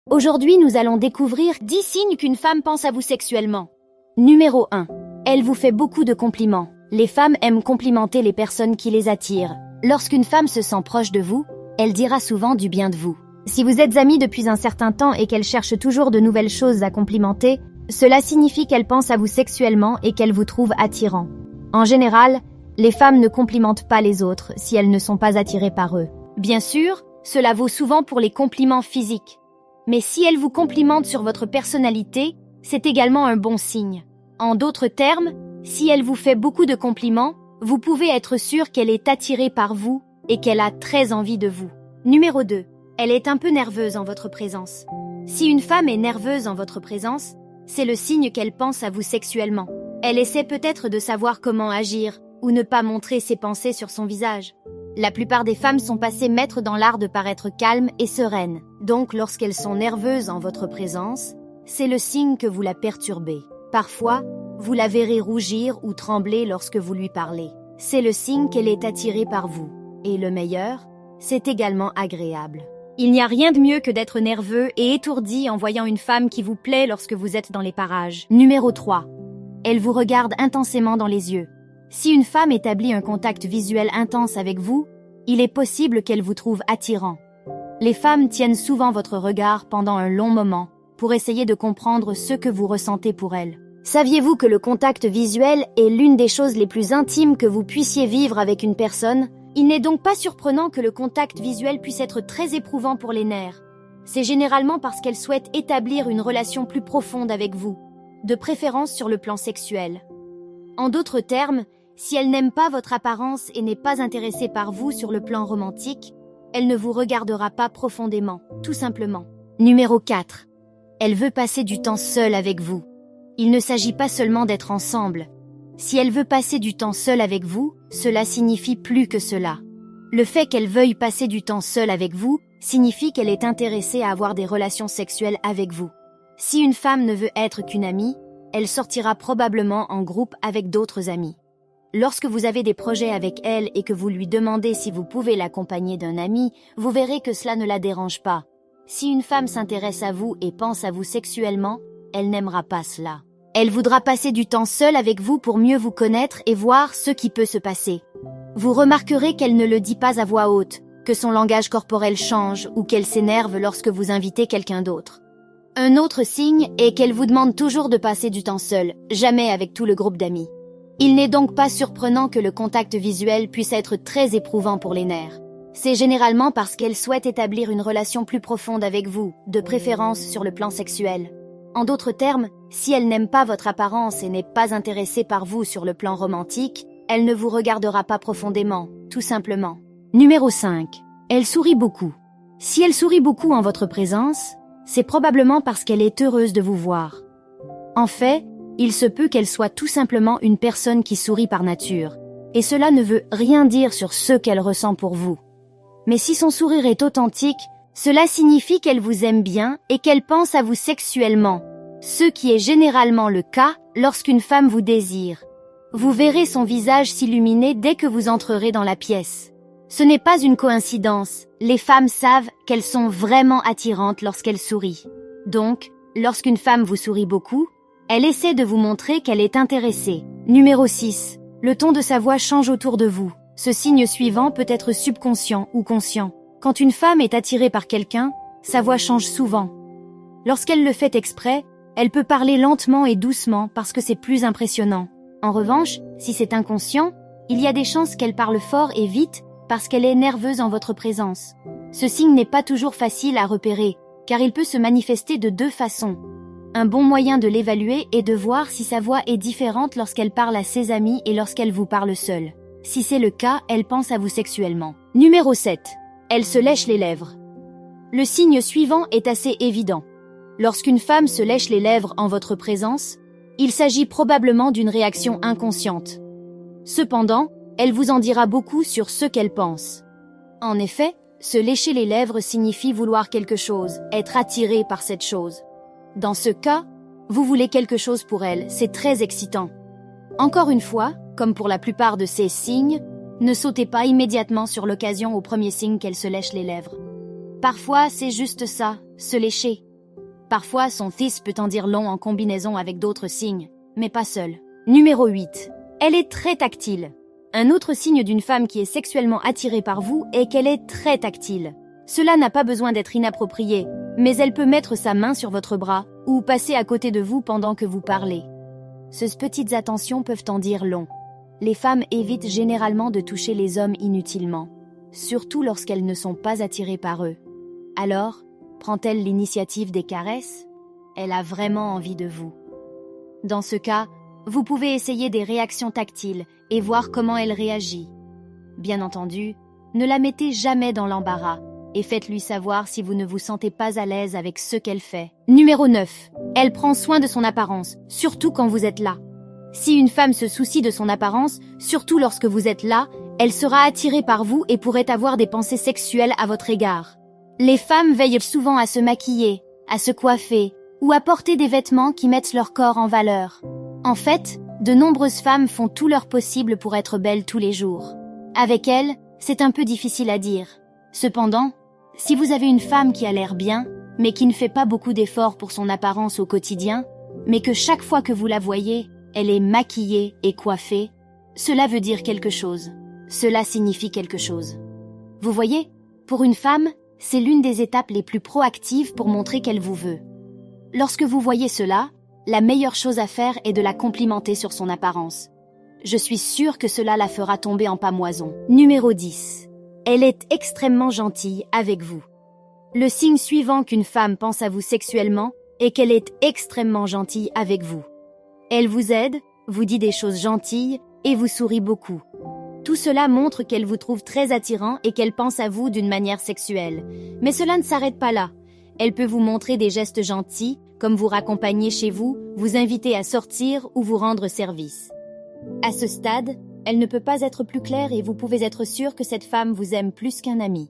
Aujourd'hui, nous allons découvrir 10 signes qu'une femme pense à vous sexuellement. Numéro 1. Elle vous fait beaucoup de compliments. Les femmes aiment complimenter les personnes qui les attirent. Lorsqu'une femme se sent proche de vous, elle dira souvent du bien de vous. Si vous êtes amis depuis un certain temps et qu'elle cherche toujours de nouvelles choses à complimenter, cela signifie qu'elle pense à vous sexuellement et qu'elle vous trouve attirant. En général, les femmes ne complimentent pas les autres si elles ne sont pas attirées par eux. Bien sûr, cela vaut souvent pour les compliments physiques. Mais si elle vous complimente sur votre personnalité, c'est également un bon signe. En d'autres termes, si elle vous fait beaucoup de compliments, vous pouvez être sûr qu'elle est attirée par vous et qu'elle a très envie de vous. Numéro 2. Elle est un peu nerveuse en votre présence. Si une femme est nerveuse en votre présence, c'est le signe qu'elle pense à vous sexuellement. Elle essaie peut-être de savoir comment agir ou ne pas montrer ses pensées sur son visage. La plupart des femmes sont passées maîtres dans l'art de paraître calmes et sereines. Donc, lorsqu'elles sont nerveuses en votre présence, c'est le signe que vous la perturbez. Parfois, vous la verrez rougir ou trembler lorsque vous lui parlez. C'est le signe qu'elle est attirée par vous. Et le meilleur, c'est également agréable. Il n'y a rien de mieux que d'être nerveux et étourdi en voyant une femme qui vous plaît lorsque vous êtes dans les parages. Numéro 3. Elle vous regarde intensément dans les yeux. Si une femme établit un contact visuel intense avec vous, il est possible qu'elle vous trouve attirant. Les femmes tiennent souvent votre regard pendant un long moment pour essayer de comprendre ce que vous ressentez pour elles. Saviez-vous que le contact visuel est l'une des choses les plus intimes que vous puissiez vivre avec une personne ? Il n'est donc pas surprenant que le contact visuel puisse être très éprouvant pour les nerfs. C'est généralement parce qu'elles souhaitent établir une relation plus profonde avec vous, de préférence sur le plan sexuel. En d'autres termes, si elle n'aime pas votre apparence et n'est pas intéressée par vous sur le plan romantique, elle ne vous regardera pas profondément, tout simplement. Numéro 4. Elle veut passer du temps seule avec vous. Il ne s'agit pas seulement d'être ensemble. Si elle veut passer du temps seule avec vous, cela signifie plus que cela. Le fait qu'elle veuille passer du temps seule avec vous signifie qu'elle est intéressée à avoir des relations sexuelles avec vous. Si une femme ne veut être qu'une amie, elle sortira probablement en groupe avec d'autres amis. Lorsque vous avez des projets avec elle et que vous lui demandez si vous pouvez l'accompagner d'un ami, vous verrez que cela ne la dérange pas. Si une femme s'intéresse à vous et pense à vous sexuellement, elle n'aimera pas cela. Elle voudra passer du temps seule avec vous pour mieux vous connaître et voir ce qui peut se passer. Vous remarquerez qu'elle ne le dit pas à voix haute, que son langage corporel change ou qu'elle s'énerve lorsque vous invitez quelqu'un d'autre. Un autre signe est qu'elle vous demande toujours de passer du temps seule, jamais avec tout le groupe d'amis. Il n'est donc pas surprenant que le contact visuel puisse être très éprouvant pour les nerfs. C'est généralement parce qu'elle souhaite établir une relation plus profonde avec vous, de préférence sur le plan sexuel. En d'autres termes, si elle n'aime pas votre apparence et n'est pas intéressée par vous sur le plan romantique, elle ne vous regardera pas profondément, tout simplement. Numéro 5. Elle sourit beaucoup. Si elle sourit beaucoup en votre présence, c'est probablement parce qu'elle est heureuse de vous voir. En fait, il se peut qu'elle soit tout simplement une personne qui sourit par nature, et cela ne veut rien dire sur ce qu'elle ressent pour vous. Mais si son sourire est authentique, cela signifie qu'elle vous aime bien et qu'elle pense à vous sexuellement, ce qui est généralement le cas lorsqu'une femme vous désire. Vous verrez son visage s'illuminer dès que vous entrerez dans la pièce. Ce n'est pas une coïncidence, les femmes savent qu'elles sont vraiment attirantes lorsqu'elles sourient. Donc, lorsqu'une femme vous sourit beaucoup, elle essaie de vous montrer qu'elle est intéressée. Numéro 6. Le ton de sa voix change autour de vous. Ce signe suivant peut être subconscient ou conscient. Quand une femme est attirée par quelqu'un, sa voix change souvent. Lorsqu'elle le fait exprès, elle peut parler lentement et doucement parce que c'est plus impressionnant. En revanche, si c'est inconscient, il y a des chances qu'elle parle fort et vite parce qu'elle est nerveuse en votre présence. Ce signe n'est pas toujours facile à repérer, car il peut se manifester de deux façons. Un bon moyen de l'évaluer est de voir si sa voix est différente lorsqu'elle parle à ses amis et lorsqu'elle vous parle seule. Si c'est le cas, elle pense à vous sexuellement. Numéro 7. Elle se lèche les lèvres. Le signe suivant est assez évident. Lorsqu'une femme se lèche les lèvres en votre présence, il s'agit probablement d'une réaction inconsciente. Cependant, elle vous en dira beaucoup sur ce qu'elle pense. En effet, se lécher les lèvres signifie vouloir quelque chose, être attiré par cette chose. Dans ce cas, vous voulez quelque chose pour elle, c'est très excitant. Encore une fois, comme pour la plupart de ces signes, ne sautez pas immédiatement sur l'occasion au premier signe qu'elle se lèche les lèvres. Parfois, c'est juste ça, se lécher. Parfois, son fils peut en dire long en combinaison avec d'autres signes, mais pas seul. Numéro 8. Elle est très tactile. Un autre signe d'une femme qui est sexuellement attirée par vous est qu'elle est très tactile. Cela n'a pas besoin d'être inapproprié, mais elle peut mettre sa main sur votre bras ou passer à côté de vous pendant que vous parlez. Ces petites attentions peuvent en dire long. Les femmes évitent généralement de toucher les hommes inutilement, surtout lorsqu'elles ne sont pas attirées par eux. Alors, prend-elle l'initiative des caresses? Elle a vraiment envie de vous. Dans ce cas, vous pouvez essayer des réactions tactiles et voir comment elle réagit. Bien entendu, ne la mettez jamais dans l'embarras et faites-lui savoir si vous ne vous sentez pas à l'aise avec ce qu'elle fait. Numéro 9. Elle prend soin de son apparence, surtout quand vous êtes là. Si une femme se soucie de son apparence, surtout lorsque vous êtes là, elle sera attirée par vous et pourrait avoir des pensées sexuelles à votre égard. Les femmes veillent souvent à se maquiller, à se coiffer ou à porter des vêtements qui mettent leur corps en valeur. En fait, de nombreuses femmes font tout leur possible pour être belles tous les jours. Avec elles, c'est un peu difficile à dire. Cependant, si vous avez une femme qui a l'air bien, mais qui ne fait pas beaucoup d'efforts pour son apparence au quotidien, mais que chaque fois que vous la voyez, elle est maquillée et coiffée, cela veut dire quelque chose. Cela signifie quelque chose. Vous voyez, pour une femme, c'est l'une des étapes les plus proactives pour montrer qu'elle vous veut. Lorsque vous voyez cela, la meilleure chose à faire est de la complimenter sur son apparence. Je suis sûre que cela la fera tomber en pâmoison. Numéro 10. Elle est extrêmement gentille avec vous. Le signe suivant qu'une femme pense à vous sexuellement est qu'elle est extrêmement gentille avec vous. Elle vous aide, vous dit des choses gentilles et vous sourit beaucoup. Tout cela montre qu'elle vous trouve très attirant et qu'elle pense à vous d'une manière sexuelle. Mais cela ne s'arrête pas là. Elle peut vous montrer des gestes gentils, comme vous raccompagner chez vous, vous inviter à sortir ou vous rendre service. À ce stade, elle ne peut pas être plus claire et vous pouvez être sûr que cette femme vous aime plus qu'un ami.